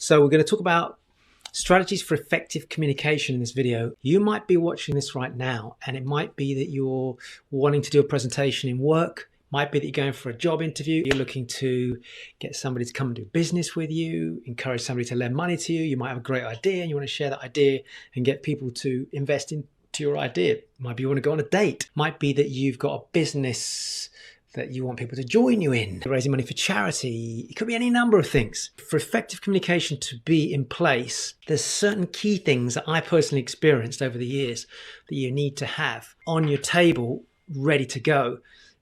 So we're going to talk about strategies for effective communication in this video. You might be watching this right now, and it might be that you're wanting to do a presentation in work. Might be that you're going for a job interview. You're looking to get somebody to come and do business with you, encourage somebody to lend money to you. You might have a great idea and you want to share that idea and get people to invest into your idea. Might be you want to go on a date. Might be that you've got a business that you want people to join you in, raising money for charity. It could be any number of things. For effective communication to be in place, there's certain key things that I personally experienced over the years that you need to have on your table, ready to go.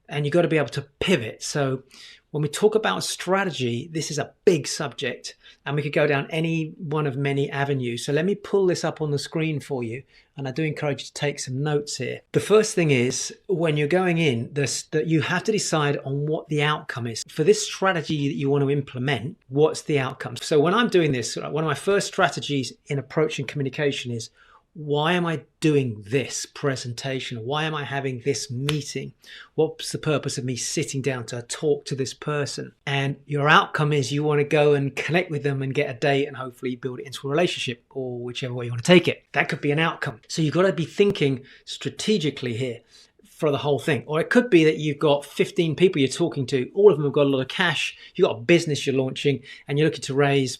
And you've got to be able to pivot. So when we talk about strategy, this is a big subject and we could go down any one of many avenues. So let me pull this up on the screen for you. And I do encourage you to take some notes here. The first thing is when you're going in, that you have to decide on what the outcome is. For this strategy that you want to implement, what's the outcome? So when I'm doing this, one of my first strategies in approaching communication is, why am I doing this presentation? Why am I having this meeting? What's the purpose of me sitting down to talk to this person? And your outcome is you want to go and connect with them and get a date and hopefully build it into a relationship, or whichever way you want to take it. That could be an outcome. So you've got to be thinking strategically here for the whole thing. Or it could be that you've got 15 people you're talking to. All of them have got a lot of cash. You've got a business you're launching and you're looking to raise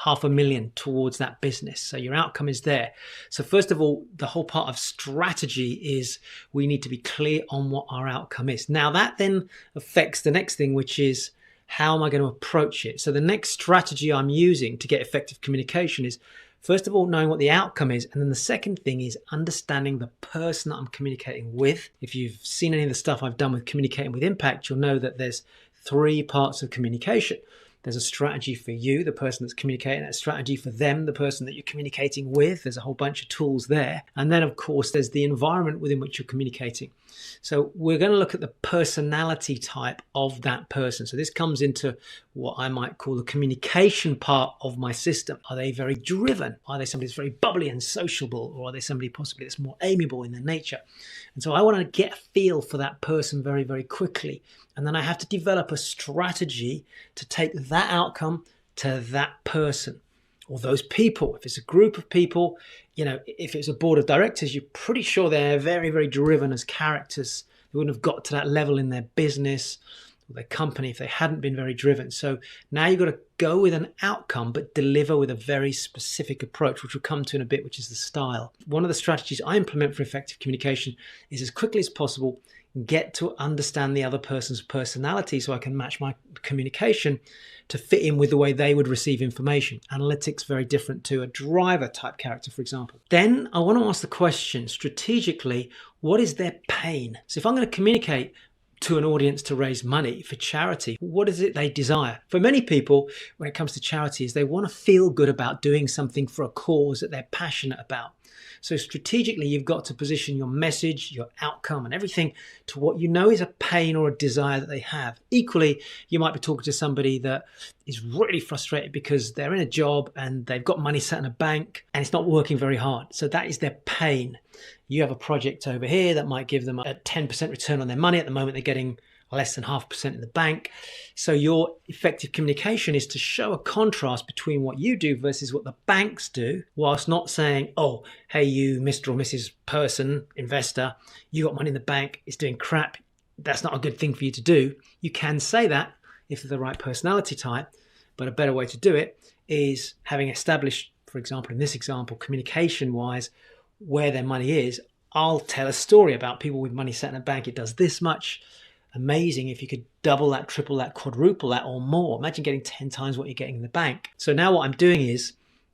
$500,000 towards that business. So your outcome is there. So first of all, the whole part of strategy is we need to be clear on what our outcome is. Now that then affects the next thing, which is how am I going to approach it? So the next strategy I'm using to get effective communication is, first of all, knowing what the outcome is. And then the second thing is understanding the person that I'm communicating with. If you've seen any of the stuff I've done with communicating with impact, you'll know that there's 3 parts of communication. There's a strategy for you, the person that's communicating, a strategy for them, the person that you're communicating with. There's a whole bunch of tools there. And then, of course, there's the environment within which you're communicating. So we're going to look at the personality type of that person. So this comes into what I might call the communication part of my system. Are they very driven? Are they somebody that's very bubbly and sociable? Or are they somebody possibly that's more amiable in their nature? And so I want to get a feel for that person very, very quickly. And then I have to develop a strategy to take that outcome to that person or those people. If it's a group of people, if it's a board of directors, you're pretty sure they're very, very driven as characters. They wouldn't have got to that level in their business or their company if they hadn't been very driven. So now you've got to go with an outcome, but deliver with a very specific approach, which we'll come to in a bit, which is the style. One of the strategies I implement for effective communication is, as quickly as possible, get to understand the other person's personality so I can match my communication to fit in with the way they would receive information. Analytics, very different to a driver type character, for example. Then I want to ask the question strategically, what is their pain? So if I'm going to communicate to an audience to raise money for charity, what is it they desire? For many people, when it comes to charities, they want to feel good about doing something for a cause that they're passionate about. So strategically, you've got to position your message, your outcome, and everything to what you know is a pain or a desire that they have. Equally, you might be talking to somebody that is really frustrated because they're in a job and they've got money sat in a bank and it's not working very hard. So that is their pain. You have a project over here that might give them a 10% return on their money. At the moment, they're getting less than 0.5% in the bank. So your effective communication is to show a contrast between what you do versus what the banks do, whilst not saying, oh, hey, you Mr. or Mrs. person, investor, you got money in the bank, it's doing crap. That's not a good thing for you to do. You can say that if they're the right personality type, but a better way to do it is having established, for example, in this example, communication-wise, where their money is. I'll tell a story about people with money sat in a bank. It does this much. Amazing if you could double that, triple that, quadruple that or more. Imagine getting 10 times what you're getting in the bank. So now what I'm doing is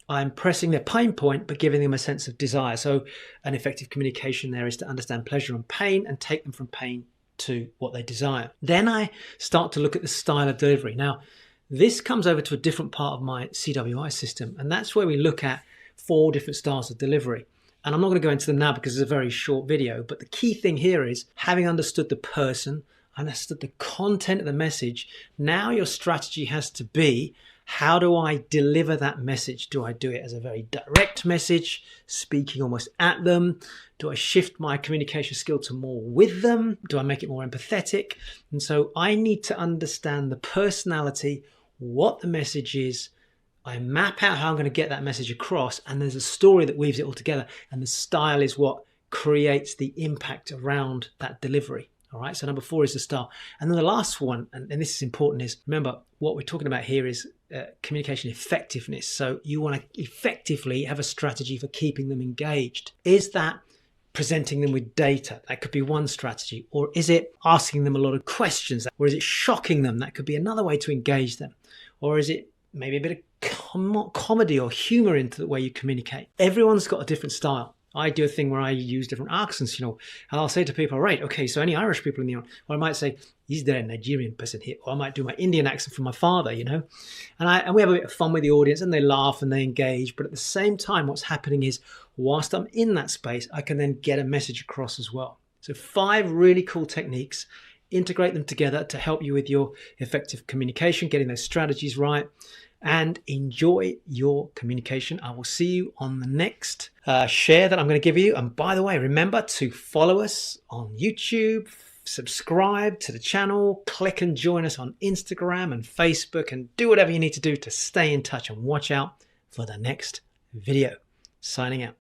I'm pressing their pain point, but giving them a sense of desire. So an effective communication there is to understand pleasure and pain and take them from pain to what they desire. Then I start to look at the style of delivery. Now, this comes over to a different part of my CWI system, and that's where we look at 4 different styles of delivery. And I'm not going to go into them now because it's a very short video, but the key thing here is having understood the person, understood the content of the message. Now your strategy has to be, how do I deliver that message? Do I do it as a very direct message, speaking almost at them? Do I shift my communication skill to more with them? Do I make it more empathetic? And so I need to understand the personality, what the message is, I map out how I'm going to get that message across, and there's a story that weaves it all together, and the style is what creates the impact around that delivery. All right, so number 4 is the style. And then the last one, and this is important, is remember what we're talking about here is communication effectiveness. So you want to effectively have a strategy for keeping them engaged. Is that presenting them with data? That could be one strategy. Or is it asking them a lot of questions? Or is it shocking them? That could be another way to engage them. Or is it maybe a bit of comedy or humor into the way you communicate? Everyone's got a different style. I do a thing where I use different accents, and I'll say to people, right, okay, so any Irish people in the audience, or I might say, is there a Nigerian person here? Or I might do my Indian accent from my father, and we have a bit of fun with the audience, and they laugh and they engage. But at the same time, what's happening is, whilst I'm in that space, I can then get a message across as well. So 5 really cool techniques. Integrate them together to help you with your effective communication, getting those strategies right, and enjoy your communication. I will see you on the next share that I'm going to give you. And by the way, remember to follow us on YouTube, subscribe to the channel, click and join us on Instagram and Facebook, and do whatever you need to do to stay in touch, and watch out for the next video. Signing out.